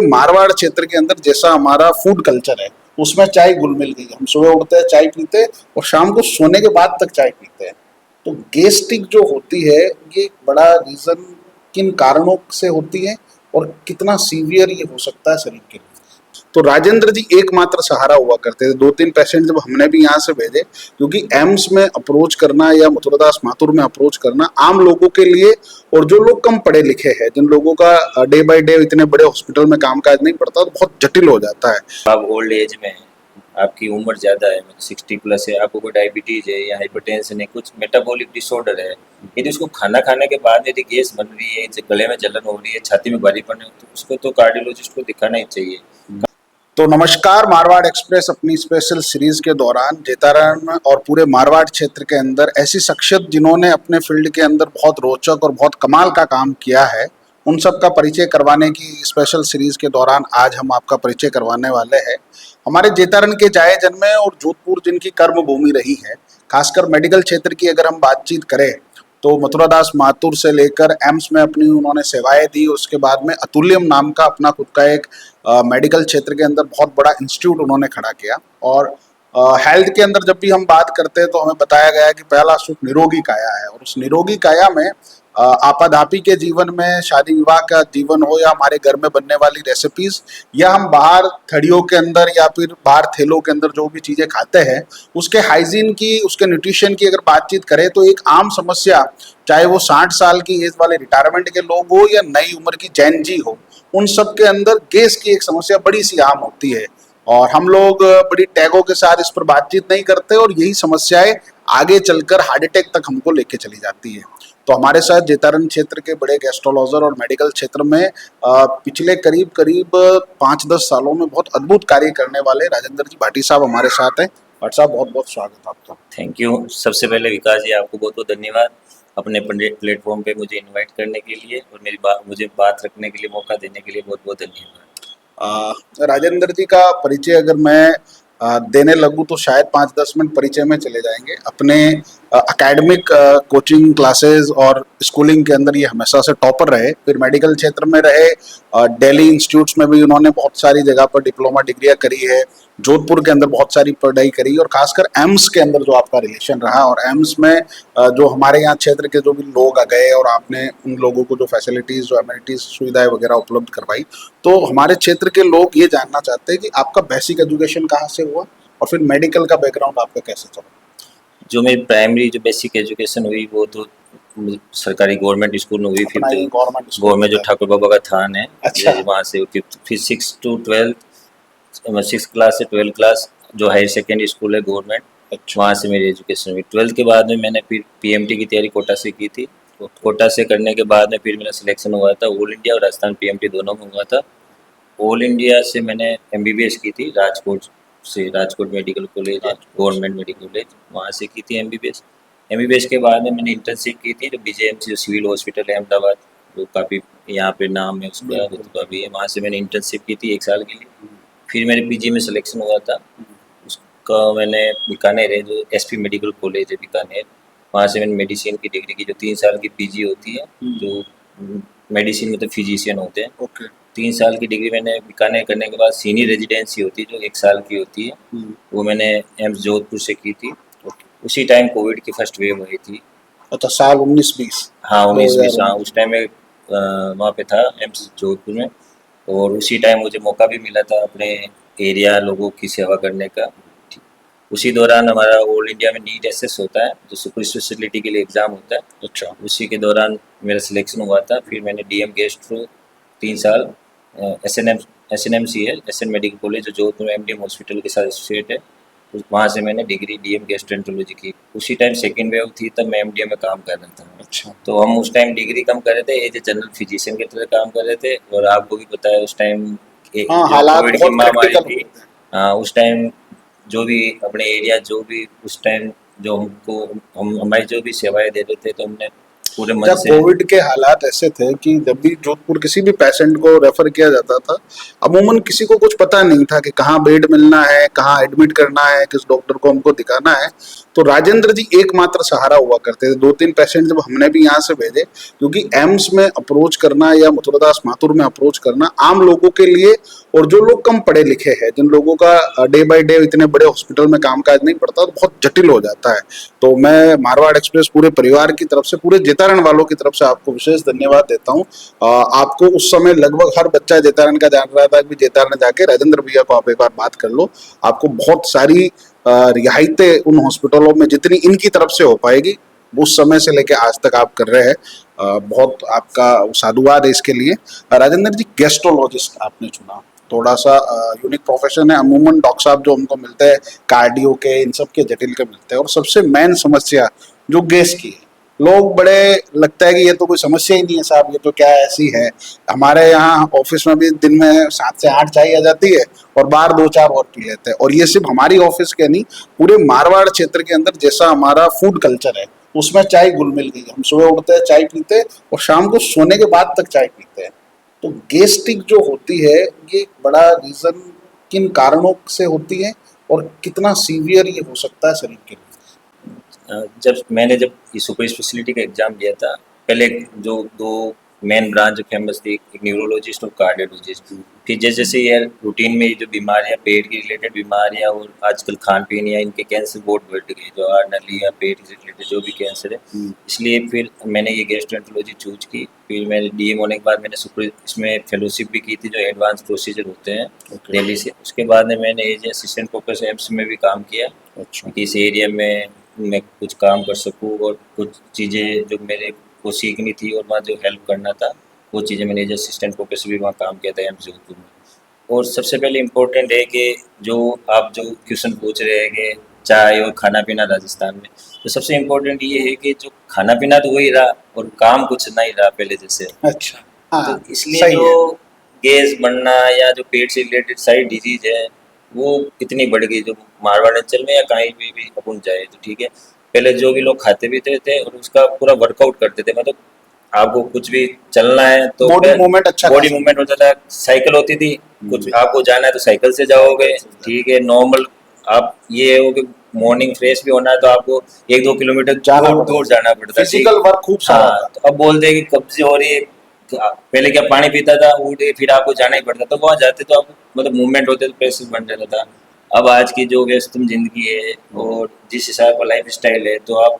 मारवाड़ क्षेत्र के अंदर जैसा हमारा फूड कल्चर है उसमें चाय घुल मिल गई। हम सुबह उठते हैं चाय पीते हैं और शाम को सोने के बाद तक चाय पीते हैं। तो गैस्ट्रिक जो होती है ये एक बड़ा रीजन किन कारणों से होती है और कितना सीवियर ये हो सकता है शरीर के लिए। तो राजेंद्र जी एकमात्र सहारा हुआ करते थे। 2-3 पेशेंट जब हमने भी यहाँ से भेजे, क्योंकि एम्स में अप्रोच करना या मथुरादास माथुर में अप्रोच करना आम लोगों के लिए, और जो लोग कम पढ़े लिखे हैं, जिन लोगों का डे बाय डे इतने बड़े हॉस्पिटल में कामकाज नहीं पड़ता, तो बहुत जटिल हो जाता है। आप ओल्ड एज में हैं, आपकी उम्र ज़्यादा है, मतलब 60+ है, आपको कोई डायबिटीज़ है या हाइपरटेंशन है, कुछ मेटाबॉलिक डिसऑर्डर है, यदि उसको खाना खाने के बाद यदि गैस बन रही है, गले में जलन हो रही है, छाती में भारीपन है, तो उसको तो कार्डियोलॉजिस्ट को दिखाना ही चाहिए। तो नमस्कार, मारवाड़ एक्सप्रेस अपनी स्पेशल सीरीज के दौरान जेतारण और पूरे मारवाड़ क्षेत्र के अंदर ऐसी शख्सियत जिन्होंने अपने फील्ड के अंदर बहुत रोचक और बहुत कमाल का काम किया है, उन सब का परिचय करवाने की स्पेशल सीरीज के दौरान आज हम आपका परिचय करवाने वाले हैं। हमारे जेतारण के जाए जन्मे और जोधपुर जिनकी कर्म भूमि रही है, खासकर मेडिकल क्षेत्र की अगर हम बातचीत करें तो मथुरादास माथुर से लेकर एम्स में अपनी उन्होंने सेवाएं दी। उसके बाद में अतुल्यम नाम का अपना खुद का एक मेडिकल क्षेत्र के अंदर बहुत बड़ा इंस्टीट्यूट उन्होंने खड़ा किया। और हेल्थ के अंदर जब भी हम बात करते हैं तो हमें बताया गया कि पहला सुख निरोगी काया है, और उस निरोगी काया में आपाधापी के जीवन में, शादी विवाह का जीवन हो या हमारे घर में बनने वाली रेसिपीज, या हम बाहर थड़ियों के अंदर या फिर बाहर ठेलों के अंदर जो भी चीज़ें खाते हैं, उसके हाइजीन की, उसके न्यूट्रिशन की अगर बातचीत करें तो एक आम समस्या, चाहे वो 60 साल की एज वाले रिटायरमेंट के लोग हो या नई उम्र की जैन जी हो, उन सब के अंदर गैस की एक समस्या बड़ी सी आम होती है। और हम लोग बड़ी टैगों के साथ इस पर बातचीत नहीं करते, और यही समस्याएं आगे चलकर हार्ट अटैक तक हमको लेके चली जाती है। तो हमारे साथ जेतारण क्षेत्र के बड़े गैस्ट्रोलॉजर और मेडिकल क्षेत्र में पिछले करीब करीब 5-10 सालों में बहुत अद्भुत कार्य करने वाले राजेंद्र जी भाटी साहब हमारे साथ हैं। भाटी साहब, बहुत बहुत स्वागत आपका। Thank you. सबसे पहले विकास जी, आपको बहुत बहुत धन्यवाद अपने प्लेटफॉर्म पे मुझे इनवाइट करने के लिए और मुझे बात रखने के लिए मौका देने के लिए बहुत बहुत धन्यवाद। राजेंद्र जी का परिचय अगर मैं देने लगूं तो शायद 5-10 मिनट परिचय में चले जाएंगे। अपने एकेडमिक कोचिंग क्लासेस और स्कूलिंग के अंदर ये हमेशा से टॉपर रहे, फिर मेडिकल क्षेत्र में रहे, दिल्ली इंस्टीट्यूट्स में भी उन्होंने बहुत सारी जगह पर डिप्लोमा डिग्रियां करी है, जोधपुर के अंदर बहुत सारी पढ़ाई करी, और खासकर एम्स के अंदर जो आपका रिलेशन रहा, और एम्स में जो हमारे यहाँ क्षेत्र के जो भी लोग आ गए और आपने उन लोगों को जो फैसिलिटीज, जो एमिनिटीज, सुविधाएं वगैरह उपलब्ध करवाई। तो हमारे क्षेत्र के लोग ये जानना चाहते हैं कि आपका बेसिक एजुकेशन कहाँ से हुआ और फिर मेडिकल का बैकग्राउंड आपका कैसे चला। जो मेरी प्राइमरी जो बेसिक एजुकेशन हुई वो तो सरकारी गवर्नमेंट स्कूल में हुई। फिर अपना जो ये गवर्नमेंट गवर्नमेंट जो ठाकुर बाबा का थान है, अच्छा। वहाँ से फिर 6 क्लास से 12 क्लास जो हायर सेकेंडरी स्कूल है गवर्नमेंट, अच्छा। वहाँ से मेरी एजुकेशन हुई। 12th के बाद में मैंने फिर पीएमटी की तैयारी कोटा से की थी। कोटा से करने के बाद में फिर मेरा सिलेक्शन हुआ था ऑल इंडिया और राजस्थान पीएमटी दोनों में हुआ था। ऑल इंडिया से मैंने एमबीबीएस की थी राजकोट से, राजकोट मेडिकल कॉलेज है, गवर्नमेंट मेडिकल कॉलेज, वहाँ से की थी एमबीबीएस। एमबीबीएस के बाद में मैंने इंटर्नशिप की थी जो बीजेएमसी सिविल हॉस्पिटल है अहमदाबाद, जो काफ़ी यहाँ पे नाम है उसका, रुतबा भी है, वहाँ से मैंने इंटर्नशिप की थी 1 साल के लिए। फिर मेरे पीजी में सिलेक्शन हुआ था, उसका मैंने बीकानेर है जो एसपी मेडिकल कॉलेज है बीकानेर, वहाँ से मैंने मेडिसिन की डिग्री की, जो 3 साल की पीजी होती है, जो मेडिसिन में तो फिजिशियन होते हैं। ओके। 3 साल की डिग्री मैंने बीकानेर करने के बाद सीनियर रेजिडेंसी होती है जो 1 साल की होती है, वो मैंने एम्स जोधपुर से की थी। उसी टाइम कोविड की फर्स्ट वेव हुई थी। अच्छा, साल 19-20। हाँ 19-20, हाँ उस टाइम में वहाँ पे था एम्स जोधपुर में, और उसी टाइम मुझे मौका भी मिला था अपने एरिया लोगों की सेवा करने का। उसी दौरान हमारा ऑल इंडिया में नीट एसएस होता है जो सुपर स्पेशलिटी के लिए एग्ज़ाम होता है। अच्छा। उसी के दौरान मेरा सिलेक्शन हुआ था। फिर मैंने डीएम गेस्ट्रो 3 साल एसएनएमसी है, एसएन मेडिकल कॉलेज जो जोधपुर में एमडीएम हॉस्पिटल के साथ एसोसिएट है, वहाँ से मैंने डिग्री डीएम गैस्ट्रोएंटरोलॉजी की। उसी टाइम सेकेंड वेव थी तब मैं एमडीएम में काम कर रहा था। अच्छा। तो हम उस टाइम डिग्री कम कर रहे थे, एज ए जनरल फिजिशियन की तरह काम कर रहे थे। और आपको भी पता है उस टाइम हाँ, जो हालात कोविड की बहुत महामारी क्रिटिकल थी, होते हैं। हाँ उस टाइम जो भी अपने एरिया जो भी उस टाइम जो हमको हमारी जो भी सेवाएं दे रहे थे, तो हमने पूरे मन जब से। कोविड के हालात ऐसे थे कि जब भी जोधपुर किसी भी पेशेंट को रेफर किया जाता था, अमूमन किसी को कुछ पता नहीं था कि कहाँ बेड मिलना है, कहाँ एडमिट करना है, किस डॉक्टर को हमको दिखाना है। तो राजेंद्र जी एकमात्र सहारा हुआ करते थे। 2-3 पेशेंट जब हमने भी यहाँ से भेजे, क्योंकि एम्स में अप्रोच करना या मथुरादास माथुर में अप्रोच करना आम लोगों के लिए, और जो लोग कम पढ़े लिखे हैं, जिन लोगों का डे बाय डे इतने बड़े हॉस्पिटल में कामकाज नहीं पड़ता, तो बहुत जटिल हो जाता है। तो मैं मारवाड़ एक्सप्रेस पूरे परिवार की तरफ से, पूरे जेतारण वालों की तरफ से आपको विशेष धन्यवाद देता हूँ। आपको उस समय लगभग हर बच्चा जेतारण का जान रहा था कि जेतारण जाके राजेंद्र भैया को आप एक बार बात कर लो। आपको बहुत सारी रियायतें उन हॉस्पिटलों में जितनी इनकी तरफ से हो पाएगी, उस समय से लेके आज तक आप कर रहे हैं। बहुत आपका साधुवाद है इसके लिए। राजेंद्र जी, गेस्ट्रोलॉजिस्ट आपने चुना, थोड़ा सा यूनिक प्रोफेशन है। अमूमन डॉक्टर साहब जो हमको मिलते हैं कार्डियो के, इन सब के जटिल के मिलते हैं, और सबसे मेन समस्या जो गैस की है, लोग बड़े लगता है कि ये तो कोई समस्या ही नहीं है साहब, ये तो क्या ऐसी है। हमारे यहाँ ऑफिस में भी दिन में 7 से 8 चाय आ जाती है और बाहर 2-4 और पी लेते हैं। और ये सिर्फ हमारी ऑफिस के नहीं, पूरे मारवाड़ क्षेत्र के अंदर जैसा हमारा फूड कल्चर है, उसमें चाय घुल मिल गई। हम सुबह उठते हैं चाय पीते हैं और शाम को सोने के बाद तक चाय पीते हैं। तो गैस्ट्रिक जो होती है, ये बड़ा रीजन किन कारणों से होती है और कितना सीवियर ये हो सकता है शरीर के लिए? जब ये सुपर स्पेशलिटी का एग्ज़ाम दिया था, पहले जो 2 मेन ब्रांच जो फेमस थी, एक न्यूरोलॉजिस्ट और कार्डियोलॉजिस्ट। फिर जैसे ये रूटीन में जो बीमारियाँ, पेट की रिलेटेड बीमारियाँ और आजकल खान-पीन या इनके कैंसर बहुत बढ़ गए, जो नली या पेट से रिलेटेड जो भी कैंसर है। इसलिए फिर मैंने ये गैस्ट्रोएंटरोलॉजी चूज़ की। फिर मैंने डीएम होने के बाद मैंने सुपर इसमें फेलोशिप भी की थी, जो एडवांस प्रोसीजर होते हैं दिल्ली से। उसके बाद में मैंने as a assistant professor AIIMS में भी काम किया, अच्छा। कि इस एरिया में मैं कुछ काम कर सकूँ और कुछ चीज़ें जो मेरे को सीखनी थी और वहाँ जो हेल्प करना था, वो चीज़ें मैंने एज असिस्टेंट प्रोफेसर भी वहाँ काम किया था एम्स जोधपुर में। और सबसे पहले इम्पोर्टेंट है कि जो आप जो क्वेश्चन पूछ रहे हैं कि चाय और खाना-पीना राजस्थान में, तो सबसे इम्पोर्टेंट ये है कि जो खाना-पीना तो वही रहा और काम कुछ नहीं रहा पहले जैसे। अच्छा। तो हाँ, इसलिए सही जो है। गैस बनना या जो पेट से रिलेटेड सारी डिजीज है, वो इतनी बढ़ गई। जो मारवाड़ अंचल में या कहीं भी अपन जाए तो ठीक है, पहले जो भी लोग खाते पीते थे और उसका पूरा वर्कआउट करते थे, मतलब आपको कुछ भी चलना है तो बॉडी मूवमेंट अच्छा बॉडी खासा। मूवमेंट होता था, साइकिल होती थी, कुछ आपको जाना है तो साइकिल से जाओगे, ठीक है। नॉर्मल आप ये हो कि मॉर्निंग फ्रेश भी होना है तो आपको 1-2 किलोमीटर जाना दूर पड़ता दूर था, जाना पड़ता, ठीक। फिजिकल वर्क खूब सारा हाँ, था। तो अब बोलते हैं कि कब्जे हो रही है, तो पहले क्या पानी पीता था, उठे फिर आपको जाना ही पड़ता, तो वहाँ जाते तो आप मतलब मूवमेंट होते तो प्रेशर बन जाता था। अब आज की जो व्यस्तम जिंदगी है और जिस हिसाब का लाइफ स्टाइल है, तो आप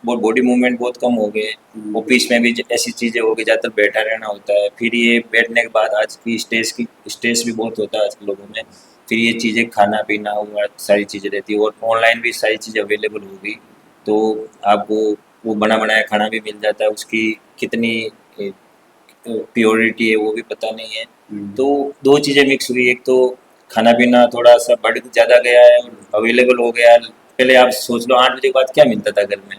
वो बॉडी मूवमेंट बहुत कम हो गए। ऑफिस में भी ऐसी चीज़ें हो गई, ज़्यादातर बैठा रहना होता है। फिर ये बैठने के बाद आज की स्ट्रेस भी बहुत होता है आज के लोगों में। फिर ये चीज़ें खाना पीना और सारी चीज़ें रहती है, और ऑनलाइन भी सारी चीज़ें अवेलेबल हो गई, तो आपको वो बना बनाया खाना भी मिल जाता है। उसकी कितनी प्योरिटी है वो भी पता नहीं है। तो दो चीज़ें मिक्स हुई, एक तो खाना पीना थोड़ा सा बढ़ ज़्यादा गया है और अवेलेबल हो गया है। पहले आप सोच लो 8 बजे के बाद क्या मिलता था घर में,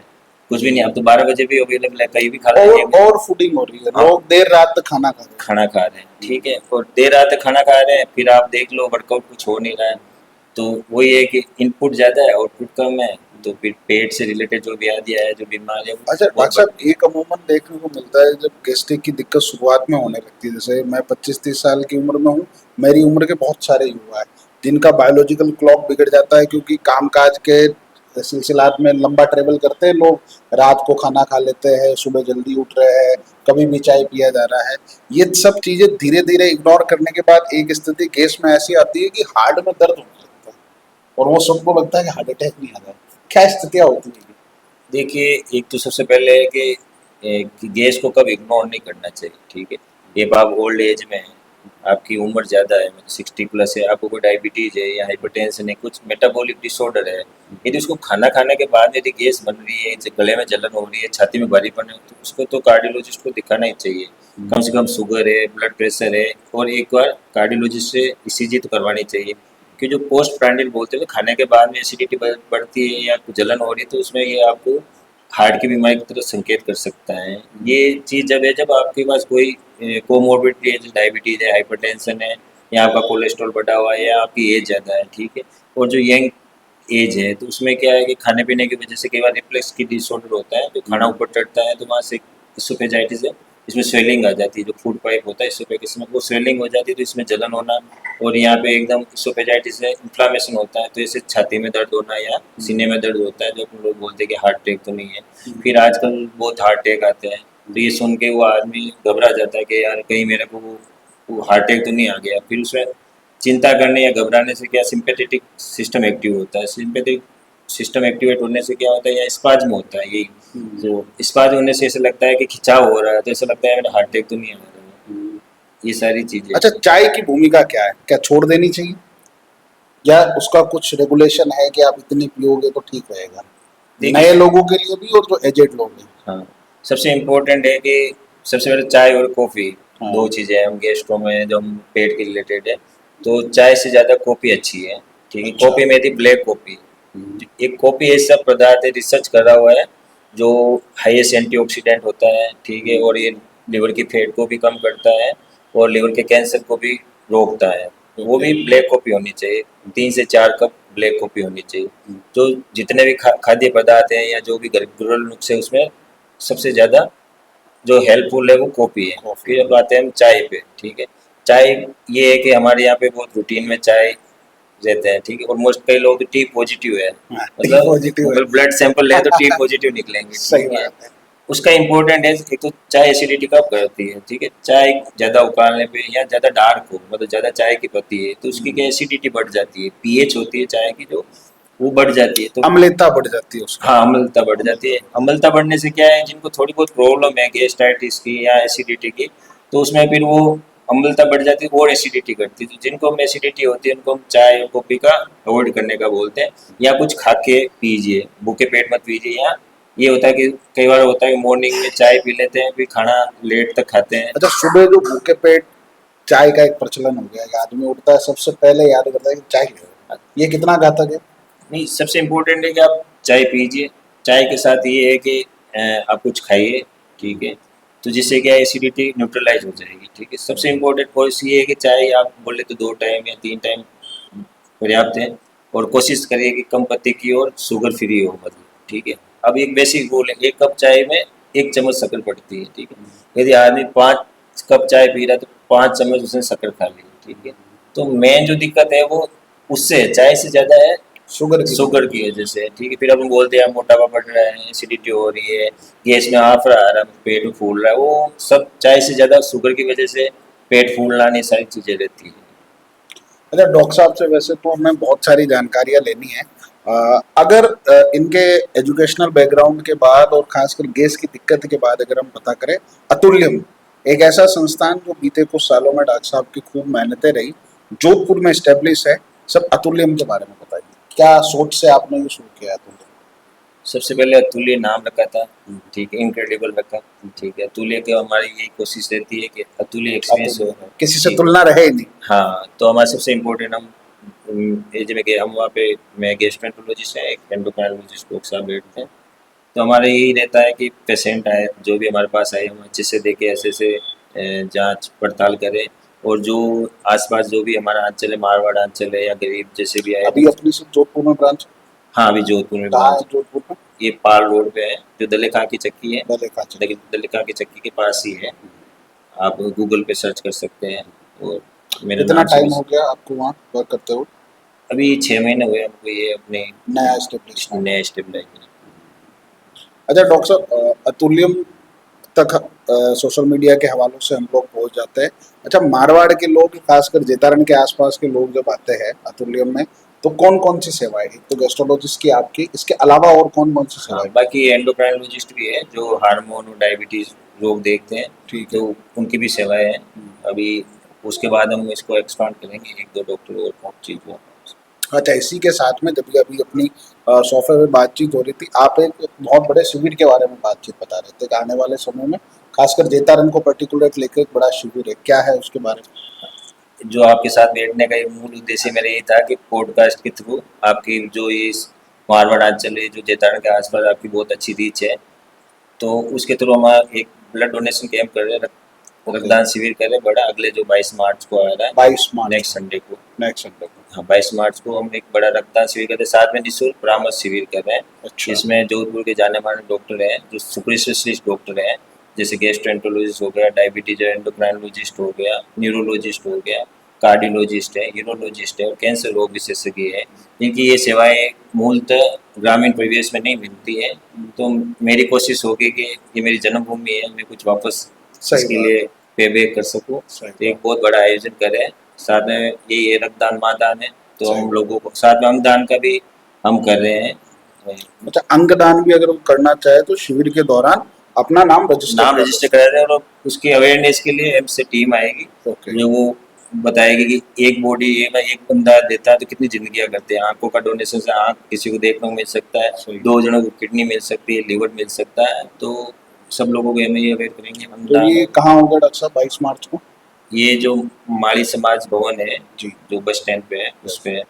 कुछ भी नहीं। अब तो 12 बजे भी अवेलेबल है, कहीं भी खा लीजिए। और फूडिंग हो रही है, हाँ, लोग देर रात तक खाना खा रहे हैं। खाना खा रहे हैं, ठीक है, और देर रात तक खाना खा रहे हैं, फिर आप देख लो वर्कआउट कुछ हो नहीं रहा है। तो वही है कि इनपुट ज़्यादा है आउटपुट कम है, तो फिर पेट से रिलेटेड जो व्याधियाँ है, जो बीमारी है, अच्छा वो डॉक्टर बहुत बढ़ साहब, एक अमूमन देखने को मिलता है जब गैस्ट्रिक की दिक्कत शुरुआत में होने लगती है। जैसे मैं 25-30 साल की उम्र में हूँ, मेरी उम्र के बहुत सारे युवा हैं जिनका बायोलॉजिकल क्लॉक बिगड़ जाता है, क्योंकि कामकाज के सिलसिलात में लंबा ट्रेवल करते हैं लोग, रात को खाना खा लेते हैं, सुबह जल्दी उठ रहे हैं, कभी भी चाय पिया जा रहा है। ये सब चीजें धीरे धीरे इग्नोर करने के बाद एक स्थिति गैस में ऐसी आती है कि हार्ट में दर्द होने लगता है, और वो सबको लगता है कि हार्ट अटैक नहीं आ रहा है। क्या स्थितियाँ होती है? देखिए, एक तो सबसे पहले है कि गैस को कब इग्नोर नहीं करना चाहिए, ठीक है। ये आप ओल्ड एज में हैं, आपकी उम्र ज़्यादा है, मतलब 60+ है, आपको कोई डायबिटीज़ है या हाइपरटेंशन है, कुछ मेटाबॉलिक डिसऑर्डर है, यदि उसको खाना खाने के बाद यदि गैस बन रही है, गले में जलन हो रही है, छाती में भारीपन है, तो उसको तो कार्डियोलॉजिस्ट को दिखाना ही चाहिए। कम से कम शुगर है, ब्लड प्रेशर है, और एक बार कार्डियोलॉजिस्ट से ईसीजी तो करवानी चाहिए। कि जो पोस्ट प्रांडियल बोलते हैं, खाने के बाद में एसिडिटी बढ़ती है या कुछ जलन हो रही है, तो उसमें ये आपको हार्ट की बीमारी की तरफ संकेत कर सकता है। ये चीज़ जब है जब आपके पास कोई कोमोर्बिडिटी है, जैसे डायबिटीज़ है, हाइपरटेंशन है, या आपका कोलेस्ट्रॉल बढ़ा हुआ है, या आपकी एज ज़्यादा है, ठीक है। और जो यंग एज है, तो उसमें क्या है कि खाने पीने की वजह से कई बार रिफ्लक्स की डिसऑर्डर होता है, तो खाना ऊपर चढ़ता है तो वहाँ से इसोफेजाइटिस है, इसमें स्वेलिंग आ जाती है, जो फूड पाइप होता है इसोफेगस में वो स्वेलिंग हो जाती है, तो इसमें जलन होना, और यहाँ पे एकदम इसोफेजाइटिस है, इन्फ्लामेशन होता है, तो इससे छाती में दर्द होना या सीने में दर्द होता है, जो अपन लोग बोलते हैं कि हार्ट अटैक तो नहीं है। फिर आजकल बहुत हार्ट अटैक आते हैं, तो ये सुन के वो आदमी घबरा जाता है कि यार कहीं मेरे को वो हार्ट अटैक तो नहीं आ गया। फिर उसमें चिंता करने या घबराने से क्या सिंपैथेटिक सिस्टम एक्टिव होता है, सिंपैथेटिक सिस्टम एक्टिवेट होने से क्या होता है, या स्पाज्म होता है, यही तो स्पाज्म होने से ऐसा लगता है कि खिंचाव हो रहा है, तो ऐसा लगता है मेरा हार्ट अटैक तो नहीं आ रहा। ये सारी चीजें। अच्छा, चाय की भूमिका क्या है? क्या छोड़ देनी चाहिए, या उसका कुछ रेगुलेशन है कि आप इतनी पियोगे तो ठीक रहेगा, देखिए, नए लोगों के लिए भी और जो एजेड लोग हैं? हाँ, सबसे इम्पोर्टेंट है कि सबसे पहले चाय और कॉफ़ी, हाँ। दो चीज़ें हैं हम गेस्टों में जो हम पेट के रिलेटेड है, तो चाय से ज़्यादा कॉफ़ी अच्छी है, ठीक है। अच्छा। कॉफ़ी में थी ब्लैक कॉफ़ी, एक कॉफ़ी ऐसा पदार्थ है रिसर्च करा हुआ है जो हाईएस्ट एंटीऑक्सीडेंट होता है, ठीक है, और ये लिवर की फैट को भी कम करता है और लिवर के कैंसर को भी रोकता है। वो भी ब्लैक कॉफ़ी होनी चाहिए, 3 से 4 कप ब्लैक कॉफ़ी होनी चाहिए। जो जितने भी खाद्य पदार्थ हैं या जो भी घरेलू नुस्खे हैं उसमें सबसे ज़्यादा जो हेल्पफुल है वो कॉफ़ी है। फिर अब आते हैं हम चाय पे, ठीक है। चाय ये है कि हमारे यहाँ पे बहुत रूटीन में चाय रहते हैं, ठीक है। ऑलमोस्ट कई लोग टी पॉजिटिव है, हाँ, टी मतलब पॉजिटिव है। अगर ब्लड सैंपल ले तो टी पॉजिटिव निकलेंगे, सही ठीक है। बात है। उसका इम्पोर्टेंट है, एक तो चाय एसिडिटी कब करती है, ठीक है। चाय ज़्यादा उकालने पे या ज़्यादा डार्क हो, मतलब ज़्यादा चाय की पत्ती है तो उसकी क्या एसिडिटी बढ़ जाती है, पीएच होती है चाय की जो वो बढ़ जाती है, तो अम्लता बढ़ जाती है उसका। हाँ, अम्लता बढ़ जाती है। अम्लता बढ़ने से क्या है, जिनको थोड़ी बहुत प्रॉब्लम है गैस्ट्राइटिस की या एसिडिटी की, तो उसमें फिर वो अम्लता बढ़ जाती है और एसिडिटी करती है। तो जिनको हम एसिडिटी होती है उनको हम चाय और कॉफ़ी का अवॉइड करने का बोलते हैं, या कुछ खा के पीजिए, भूखे पेट मत पीजिए। या ये होता है कि कई बार होता है कि मॉर्निंग में चाय पी लेते हैं, फिर खाना लेट तक खाते हैं। अच्छा, सुबह जो भूखे पेट चाय का एक प्रचलन हो गया है, आदमी उठता है सबसे पहले याद करता है कि चाय पियो, ये कितना घातक है? नहीं, सबसे इम्पोर्टेंट है कि आप चाय पीजिए। चाय के साथ ये है कि आप कुछ खाइए, ठीक है, तो जिससे क्या एसिडिटी न्यूट्रलाइज हो जाएगी, ठीक है। सबसे इम्पोर्टेंट पॉइंट ये है कि चाय आप बोले तो 2 टाइम या 3 टाइम पर्याप्त है, और कोशिश करिए कि कम पत्ती की और शुगर फ्री हो, मतलब, ठीक है। अब एक बेसिक रूल है, 1 कप चाय में 1 चम्मच शक्कर पड़ती है, ठीक है। यदि आदमी 5 कप चाय पी रहा है तो 5 चम्मच उसने शक्कर खा ली, ठीक है। तो मेन जो दिक्कत है वो उससे है, चाय से ज़्यादा है शुगर की वजह से, ठीक है। फिर अपन बोलते हैं मोटापा बढ़ रहा है, एसिडिटी हो रही है, गैस में आफरा आ रहा है, पेट फूल रहा है, वो सब चाय से ज़्यादा शुगर की वजह से पेट फूलना, ये सारी चीज़ें रहती हैं। अच्छा, डॉक्टर साहब से वैसे तो हमें बहुत सारी जानकारियां लेनी है। अगर इनके एजुकेशनल बैकग्राउंड के बाद और खासकर गैस की दिक्कत के बाद अगर हम पता करें, अतुल्यम एक ऐसा संस्थान जो बीते कुछ सालों में डॉक्टर साहब की खूब मेहनतें रही, जोधपुर में स्टेब्लिश है। सब अतुल्यम के बारे में बताइए, क्या सोच से आपने ये शुरू किया अतुल्यम? सबसे पहले अतुल्य नाम रखा था, ठीक है, इनक्रेडिबल रखा, ठीक है। अतुल्य की हमारी यही कोशिश रहती है कि अतुल्य एक्सपीरियंस हो, अतुल्य किसी से ठीक। तुलना रहे ही नहीं। हाँ, तो हमारा सबसे इम्पोर्टेंट हम ये जब कि हम वहाँ पे, मैं गैस्ट्रोएंटरोलॉजिस्ट है, एक एंडोक्राइनोलॉजिस्ट डॉक्टर साहब बैठते हैं, तो हमारा यही रहता है कि पेशेंट आए, जो भी हमारे पास आए, हम अच्छे से देखें, ऐसे से जांच पड़ताल करें, और जो आसपास जो भी हमारा अंचल है, मारवाड़ अंचल है या गरीब जैसे भी आए, अभी अपनी सिर्फ जोधपुर में ब्रांच? हाँ, अभी जोधपुर में कहाँ है ब्रांच, जोधपुर में? ये पाल रोड पे है, जो दलेखा की चक्की है, मैंने देखा चाहिए। दलेखा की चक्की के पास ही है। आप गूगल पे सर्च कर सकते हैं, और मेरे कितना नाम से भी। टाइम हो गया आपको वहाँ वर्क करते हुए? अभी 6 महीने हुए हमको ये अपने नया एस्टेब्लिशमेंट। नए स्टेबलाइजर। अच्छा डॉक्टर साहब, अतुल्यम तक सोशल मीडिया के हवालों से हम लोग पहुंच जाते हैं। अच्छा, मारवाड़ के लोग खासकर जेतारण के आसपास के लोग जब आते हैं अतुल्यम में, तो कौन कौन सी सेवाएं हैं? तो गैस्ट्रोलॉजिस्ट की आपकी, इसके अलावा और कौन कौन सी हाँ, सेवाएं? बाकी एंडोक्राइनोलॉजिस्ट भी है जो हार्मोन और डायबिटीज रोग देखते हैं, ठीक है। तो उनकी भी सेवाएं हैं। अभी उसके बाद हम इसको एक्सपांड करेंगे, 1-2 डॉक्टर और बहुत चीज़ को। अच्छा, इसी के साथ में जब अभी अपनी सोफे में बातचीत हो रही थी, आप एक बहुत बड़े शिविर के बारे में बातचीत बता रहे थे कि आने वाले समय में खासकर जेतारण को पर्टिकुलर लेकर एक बड़ा शिविर है, क्या है उसके बारे में? जो आपके साथ बैठने का एक मूल उद्देश्य मेरा ये था कि पॉडकास्ट के थ्रू आपकी जो ये मारवाड़ अंचल है, जो जेतारण के आसपास आपकी बहुत अच्छी रीच है, तो उसके थ्रू हम एक ब्लड डोनेशन कैंप कर रहे हैं, रक्तदान शिविर कर रहे हैं बड़ा, अगले जो 22 मार्च को आ रहा है, 22 मार्च नेक्स्ट संडे को। नेक्स्ट संडे को। हाँ, 22 मार्च को हम एक बड़ा रक्तदान शिविर कर रहे हैं, साथ में निःशुल्क परामर्श शिविर कर रहे हैं। अच्छा। इसमें जोधपुर के जाने माने डॉक्टर हैं, जो सुपर स्पेशलिस्ट डॉक्टर हैं, जैसे गैस्ट्रोएंटरोलॉजिस्ट हो गया, डायबिटीज एंडोक्राइनोलॉजिस्ट हो गया, न्यूरोलॉजिस्ट हो गया, कार्डियोलॉजिस्ट है, यूरोलॉजिस्ट है और कैंसर रोग विशेषज्ञ है, जिनकी ये सेवाएं मूलतः ग्रामीण परिवेश में नहीं मिलती है। तो मेरी कोशिश होगी कि ये मेरी जन्मभूमि है, मैं कुछ वापस सही इसके बात। लिए पे बैक कर सकूँ। सही तो एक बात। बहुत बड़ा आयोजन करें, साथ में ये रक्तदान मादान है, तो सही हम बात। लोगों को साथ में अंगदान का भी हम कर रहे हैं। अच्छा, अंगदान भी अगर वो करना चाहे तो शिविर के दौरान अपना नाम रजिस्टर नाम करा रजिस्टर सकते करा रहे हैं और उसकी अवेयरनेस के लिए एम्स से टीम आएगी, हैं। ओके। जो वो बताएगी कि एक बॉडी एक बंदा देता है तो कितनी जिंदगियां करते हैं। आंखों का डोनेशन से आंख किसी को देखने को मिल सकता है, सही। 2 जनों को किडनी मिल सकती है, लिवर मिल सकता है। तो सब लोगों को हमें ये अवेयर करेंगे तो अंगदान। ये कहाँ होगा डॉक्टर साहब 22 मार्च को? ये जो माड़ी समाज भवन है, जी। जो बस स्टैंड पे है, उस पे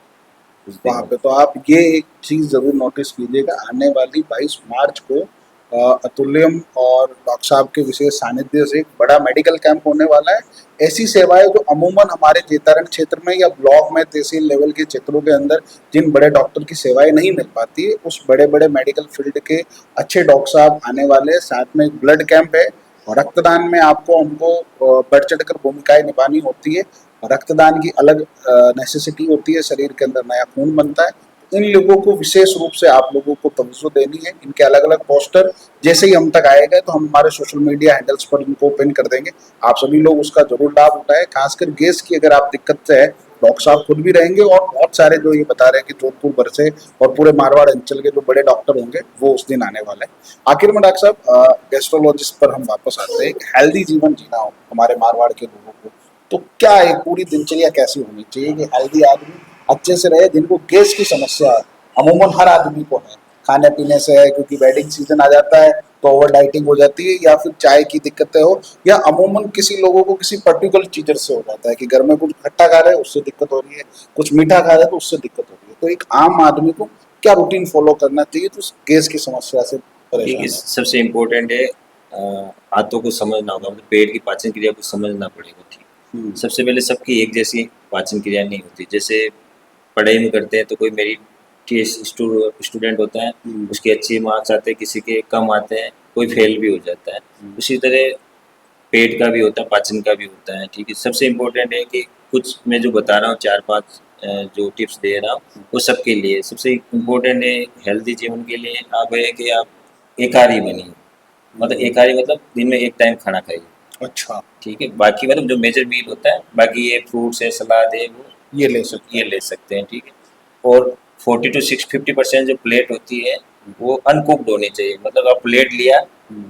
उस वहाँ दिन। पे तो आप ये एक चीज़ ज़रूर नोटिस कीजिएगा, आने वाली 22 मार्च को अतुल्यम और डॉक्टर साहब के विशेष सानिध्य से एक बड़ा मेडिकल कैंप होने वाला है। ऐसी सेवाएं जो अमूमन हमारे चेतारण क्षेत्र में या ब्लॉक में तहसील लेवल के क्षेत्रों के अंदर जिन बड़े डॉक्टर की सेवाएं नहीं मिल पाती है, उस बड़े बड़े मेडिकल फील्ड के अच्छे डॉक्टर साहब आने वाले हैं। साथ में एक ब्लड कैंप है और रक्तदान में आपको हमको बढ़ चढ़कर भूमिकाएं निभानी होती है। रक्तदान की अलग नेसेसिटी होती है, शरीर के अंदर नया खून बनता है। इन लोगों को विशेष रूप से आप लोगों को तवज्जो देनी है। इनके अलग अलग पोस्टर जैसे ही हम तक आएगा तो हम हमारे सोशल मीडिया हैंडल्स पर इनको पिन कर देंगे। आप सभी लोग उसका जरूर लाभ उठाएं। खासकर गैस की अगर आप दिक्कत से है, डॉक्टर साहब खुद भी रहेंगे और बहुत सारे जो ये बता रहे हैं कि जोधपुर भर से और पूरे मारवाड़ अंचल के जो बड़े डॉक्टर होंगे वो उस दिन आने वाले हैं। आखिर में डॉक्टर साहब, गैस्ट्रोलॉजिस्ट पर हम वापस आते हैं। एक हेल्दी जीवन जीना हो हमारे मारवाड़ के लोगों को, तो क्या एक पूरी दिनचर्या कैसी होनी चाहिए कि हेल्दी आदमी अच्छे से रहे? जिनको गैस की समस्या है, अमूमन हर आदमी को है, खाने पीने से है, क्योंकि वेडिंग सीजन आ जाता है तो ओवर डाइटिंग हो जाती है, या फिर चाय की दिक्कतें हो, या अमूमन किसी लोगों को किसी पर्टिकुलर चीज़ से हो जाता है कि घर में कुछ खट्टा खा रहे हैं उससे दिक्कत हो रही है, कुछ मीठा खा रहे हैं तो उससे दिक्कत हो रही है। तो एक आम आदमी को क्या रूटीन फॉलो करना चाहिए तो उस गैस की समस्या से परेशान देखिए, है? सबसे इम्पोर्टेंट है हाथों को समझना होगा, मतलब पेट की पाचन क्रिया को समझना पड़ेगा। ठीक, सबसे पहले सबकी एक जैसी पाचन क्रिया नहीं होती। जैसे पढ़ाई में करते हैं तो कोई स्टूडेंट होता है, उसके अच्छे मार्क्स आते हैं, किसी के कम आते हैं, कोई फेल भी हो जाता है। उसी तरह पेट का भी होता है, पाचन का भी होता है। ठीक है, सबसे इम्पोर्टेंट है कि कुछ मैं जो बता रहा हूँ 4-5 जो टिप्स दे रहा हूँ वो सबके लिए। सबसे इम्पोर्टेंट है हेल्दी जीवन के लिए आप है कि आप एकाहारी बनिए। मतलब एकाहारी मतलब दिन में एक टाइम खाना खाइए। अच्छा, ठीक है, बाकी मतलब जो मेजर मील होता है, बाकी ये फ्रूट्स है, सलाद है, वो ये ले सकते ये हैं। ले सकते हैं। ठीक है, और 40 to 50% जो प्लेट होती है वो अनकुक्ड होनी चाहिए। मतलब आप प्लेट लिया,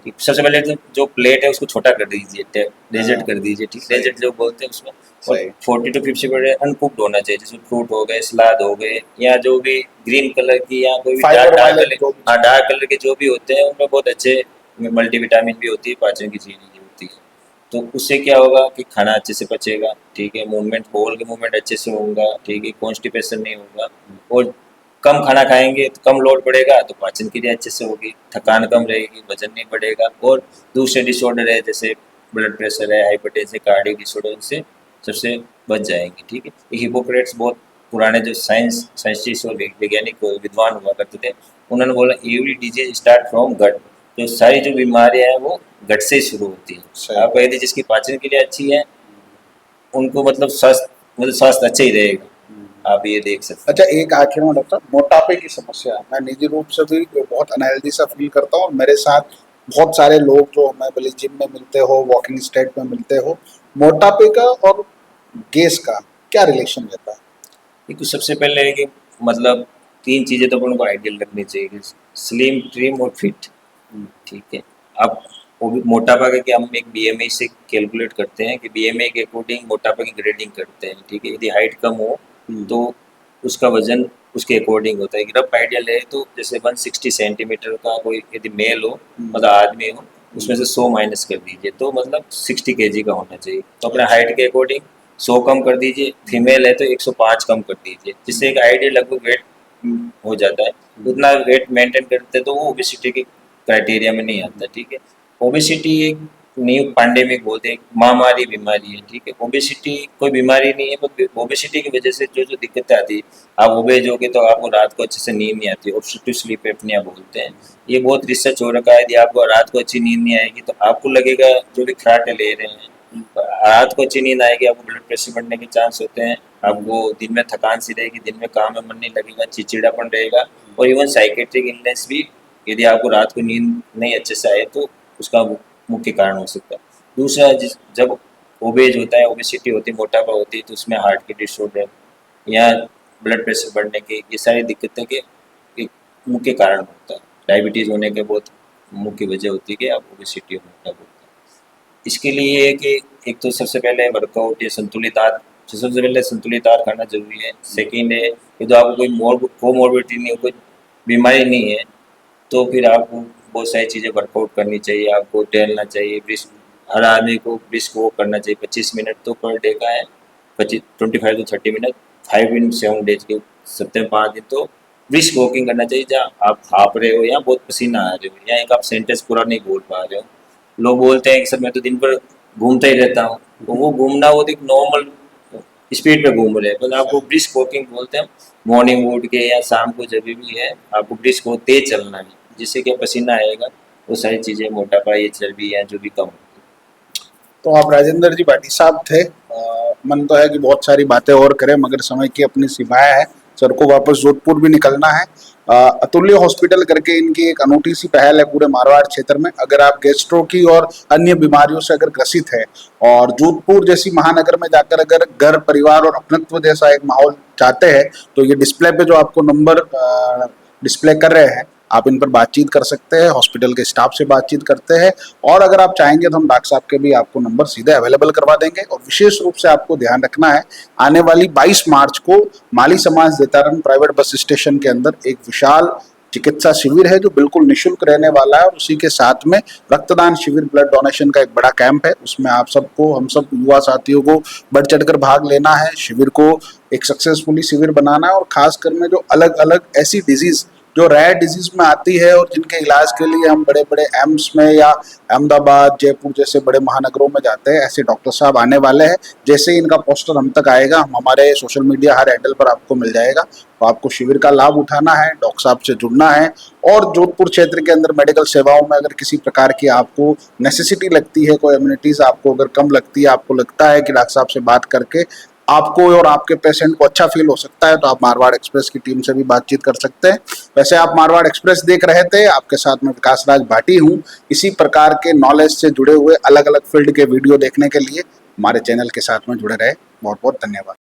ठीक, सबसे पहले तो जो प्लेट है उसको छोटा कर दीजिए, डेजर्ट कर दीजिए। ठीक, सही। डेजर्ट जो बोलते हैं उसमें। और सही। 40 to 50% अनकुक्ड होना चाहिए, जिसमें फ्रूट हो गए, सलाद हो गए, या जो भी ग्रीन कलर की या कोई भी फाइबर डार्क वाले कलर, जो भी हाँ डार्क कलर के जो भी होते हैं उनमें बहुत अच्छे मल्टीविटामिन भी होती है, पाचन की चीज़ भी होती है। तो उससे क्या होगा कि खाना अच्छे से पचेगा। ठीक है, मूवमेंट होल के मूवमेंट अच्छे से होगा। ठीक है, कॉन्स्टिपेशन नहीं होगा। और कम खाना खाएंगे तो कम लोड पड़ेगा तो पाचन क्रिया अच्छे से होगी, थकान कम रहेगी, वजन नहीं बढ़ेगा। और दूसरे डिसऑर्डर है जैसे ब्लड प्रेशर है, हाइपरटेंशन, कार्डियक डिसऑर्डर, इनसे सबसे बच जाएंगे। ठीक है, ये हिपोक्रेट्स बहुत पुराने जो साइंटिस्ट और वैज्ञानिक विद्वान हुआ करते थे, उन्होंने बोला एवरी डिजीज स्टार्ट फ्रॉम गट। जो सारी जो बीमारियां हैं वो गट से ही शुरू होती सही। है। आप यदि जिसकी पाचन क्रिया अच्छी है उनको मतलब स्वास्थ्य अच्छा ही रहेगा। आप ये देख सकते अच्छा, एक आखिर में डॉक्टर, मोटापे की समस्या है। मैं निजी रूप से भी बहुत अनहेल्दी सा फील करता हूँ और मेरे साथ बहुत सारे लोग जो हमें भले जिम में मिलते हो, वॉकिंग स्टेट में मिलते हो, मोटापे का और गैस का क्या रिलेशन रहता है? हैं। सबसे पहले है कि मतलब 3 चीज़ें तो अपन को आइडियल रखनी चाहिए, स्लिम, ट्रिम और फिट। ठीक है, अब वो भी मोटापा का कि हम एक बीएमआई से कैलकुलेट करते हैं कि बीएमआई के अकॉर्डिंग मोटापा की ग्रेडिंग करते हैं। ठीक है, यदि हाइट कम हो तो उसका वजन उसके अकॉर्डिंग होता है। रफ आइडियल है तो जैसे 160 सेंटीमीटर का कोई यदि मेल हो, मतलब आदमी हो, उसमें से 100 माइनस कर दीजिए तो मतलब 60 केजी का होना चाहिए। तो अपने हाइट के अकॉर्डिंग 100 कम कर दीजिए। फीमेल है तो 105 कम कर दीजिए, जिससे एक आइडियल लगभग वेट हो जाता है। उतना वेट मेंटेन करते तो वो ओबेसिटी के क्राइटेरिया में नहीं आता। ठीक है, ओबेसिटी एक न्यू पैंडेमिक बोलते हैं, महामारी बीमारी है, ठीक है। ओबेसिटी कोई बीमारी नहीं है, पर ओबेसिटी की वजह से जो जो दिक्कतें आती है, आप ओबेज होगे तो आपको रात को अच्छे से नींद नहीं आती, ऑब्स्ट्रक्टिव स्लीप एपनिया बोलते हैं। ये बहुत रिसर्च हो रखा है, यदि आपको रात को अच्छी नींद नहीं आएगी तो आपको लगेगा जो भी खराटे ले रहे हैं, रात को अच्छी नींद आएगी, आपको ब्लड प्रेशर बढ़ने के चांस होते हैं, आपको दिन में थकान सी रहेगी, दिन में काम में मन नहीं लगेगा, चिड़चिड़ापन रहेगा, और इवन साइकेट्रिक इलनेस भी, यदि आपको रात को नींद नहीं अच्छे से आए तो उसका मुख्य कारण हो सकता है। दूसरा, जब ओबेज होता है, ओबेसिटी होती है, मोटापा होती है, तो उसमें हार्ट की डिसऑर्डर या ब्लड प्रेशर बढ़ने के, ये सारी दिक्कतें के एक मुख्य कारण होता है। डायबिटीज़ होने के बहुत मुख्य वजह होती है कि आप ओबेसिटी और मोटापा होता है। इसके लिए है कि एक तो सबसे पहले वर्कआउट या संतुलित आहार, सबसे पहले संतुलित आहार खाना जरूरी है। सेकेंड है कि तो आपको कोई कोमोर्बिडिटी नहीं, कोई बीमारी नहीं है, तो फिर आपको बहुत सारी चीज़ें वर्कआउट करनी चाहिए, आपको टहलना चाहिए, ब्रिस्क, हर आदमी को ब्रिस्क वॉक करना चाहिए, 25 मिनट तो पर डे का है, 25 to 30 मिनट, 5 in 7 days के, सप्ताह में 5 दिन तो ब्रिस्क वॉकिंग करना चाहिए, जहाँ आप हाँप रहे हो या बहुत पसीना आ रहे हो या एक आप सेंटेंस पूरा नहीं बोल पा रहे हो। लोग बोलते हैं कि सर मैं तो दिन भर घूमता ही रहता हूँ, तो वो घूमना वो एक नॉर्मल स्पीड पे घूम रहे हैं, बस आपको ब्रिस्क वॉकिंग बोलते हैं। मॉर्निंग उठ के या शाम को जब भी है, आपको ब्रिस्क वो तेज चलना है, जिससे कि पसीना आएगा, वो सारी चीज़ें, मोटापा, ये चर्बी या जो भी कम होती तो आप राजेंद्र जी भाटी साहब थे। मन तो है कि बहुत सारी बातें और करें, मगर समय की अपनी सीमाएं है। सर को वापस जोधपुर भी निकलना है। अतुल्य हॉस्पिटल करके इनकी एक अनूठी सी पहल है पूरे मारवाड़ क्षेत्र में। अगर आप गैस्ट्रो की और अन्य बीमारियों से अगर ग्रसित है और जोधपुर जैसी महानगर में जाकर अगर घर परिवार और अपनत्व जैसा एक माहौल चाहते हैं, तो ये डिस्प्ले पे जो आपको नंबर डिस्प्ले कर रहे हैं, आप इन पर बातचीत कर सकते हैं, हॉस्पिटल के स्टाफ से बातचीत करते हैं, और अगर आप चाहेंगे तो हम डॉक्टर साहब के भी आपको नंबर सीधे अवेलेबल करवा देंगे। और विशेष रूप से आपको ध्यान रखना है, आने वाली 22 मार्च को माली समाज देतारन प्राइवेट बस स्टेशन के अंदर एक विशाल चिकित्सा शिविर है जो बिल्कुल निःशुल्क रहने वाला है, और उसी के साथ में रक्तदान शिविर, ब्लड डोनेशन का एक बड़ा कैंप है। उसमें आप सबको, हम सब युवा साथियों को बढ़ चढ़कर भाग लेना है। शिविर को एक सक्सेसफुली शिविर बनाना है, और खासकर में जो अलग अलग ऐसी डिजीज जो रेयर डिजीज में आती है और जिनके इलाज के लिए हम बड़े बड़े एम्स में या अहमदाबाद, जयपुर जैसे बड़े महानगरों में जाते हैं, ऐसे डॉक्टर साहब आने वाले हैं। जैसे ही इनका पोस्टर हम तक आएगा, हम हमारे सोशल मीडिया हर हैंडल पर आपको मिल जाएगा। तो आपको शिविर का लाभ उठाना है, डॉक्टर साहब से जुड़ना है, और जोधपुर क्षेत्र के अंदर मेडिकल सेवाओं में अगर किसी प्रकार की आपको नेसेसिटी लगती है, कोई इम्यूनिटीज आपको अगर कम लगती है, आपको लगता है कि डॉक्टर साहब से बात करके आपको और आपके पेशेंट को अच्छा फील हो सकता है, तो आप मारवाड़ एक्सप्रेस की टीम से भी बातचीत कर सकते हैं। वैसे आप मारवाड़ एक्सप्रेस देख रहे थे, आपके साथ में विकास राज भाटी हूँ। इसी प्रकार के नॉलेज से जुड़े हुए अलग अलग फील्ड के वीडियो देखने के लिए हमारे चैनल के साथ में जुड़े रहे। बहुत बहुत धन्यवाद।